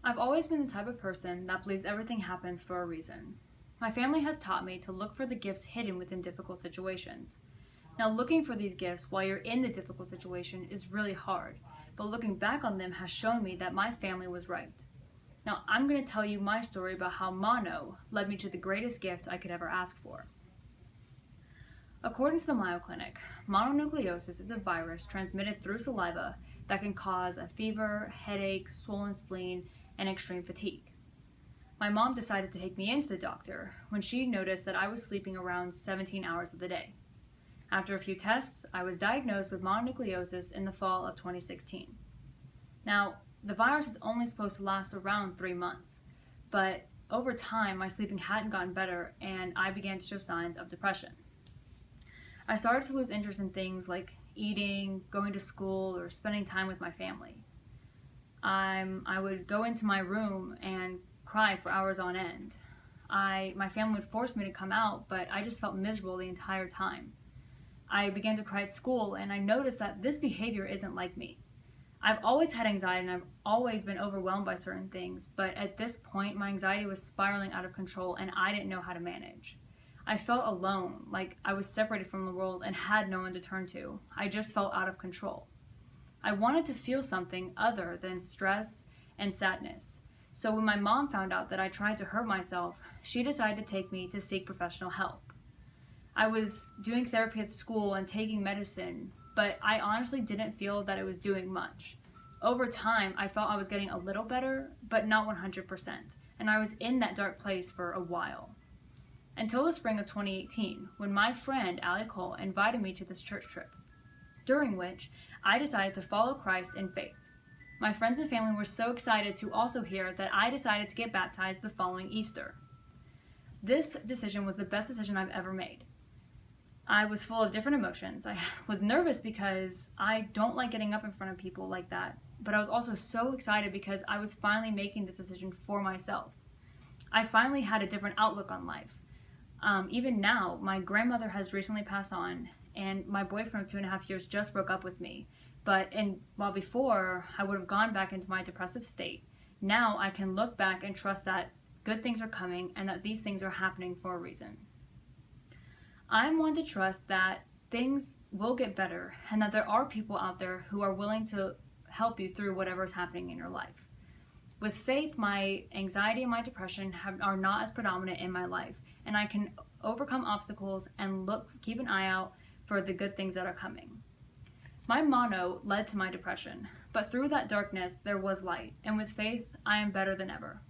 I've always been the type of person that believes everything happens for a reason. My family has taught me to look for the gifts hidden within difficult situations. Now, looking for these gifts while you're in the difficult situation is really hard, but looking back on them has shown me that my family was right. Now, I'm going to tell you my story about how mono led me to the greatest gift I could ever ask for. According to the Mayo Clinic, mononucleosis is a virus transmitted through saliva that can cause a fever, headache, swollen spleen, and extreme fatigue. My mom decided to take me into the doctor when she noticed that I was sleeping around 17 hours of the day. After a few tests, I was diagnosed with mononucleosis in the fall of 2016. Now, the virus is only supposed to last around 3 months, but over time my sleeping hadn't gotten better and I began to show signs of depression. I started to lose interest in things like eating, going to school, or spending time with my family. I would go into my room and cry for hours on end. My family would force me to come out, but I just felt miserable the entire time. I began to cry at school, and I noticed that this behavior isn't like me. I've always had anxiety, and I've always been overwhelmed by certain things, but at this point, my anxiety was spiraling out of control, and I didn't know how to manage. I felt alone, like I was separated from the world and had no one to turn to. I just felt out of control. I wanted to feel something other than stress and sadness. So when my mom found out that I tried to hurt myself, she decided to take me to seek professional help. I was doing therapy at school and taking medicine, but I honestly didn't feel that it was doing much. Over time, I felt I was getting a little better, but not 100%, and I was in that dark place for a while. Until the spring of 2018, when my friend Allie Cole invited me to this church trip, during which I decided to follow Christ in faith. My friends and family were so excited to also hear that I decided to get baptized the following Easter. This decision was the best decision I've ever made. I was full of different emotions. I was nervous because I don't like getting up in front of people like that, but I was also so excited because I was finally making this decision for myself. I finally had a different outlook on life. Even now, my grandmother has recently passed on, and my boyfriend of 2.5 years just broke up with me. While before I would have gone back into my depressive state, now I can look back and trust that good things are coming and that these things are happening for a reason. I'm one to trust that things will get better and that there are people out there who are willing to help you through whatever is happening in your life. With faith, my anxiety and my depression are not as predominant in my life, and I can overcome obstacles and keep an eye out for the good things that are coming. My mono led to my depression, but through that darkness there was light, and with faith, I am better than ever.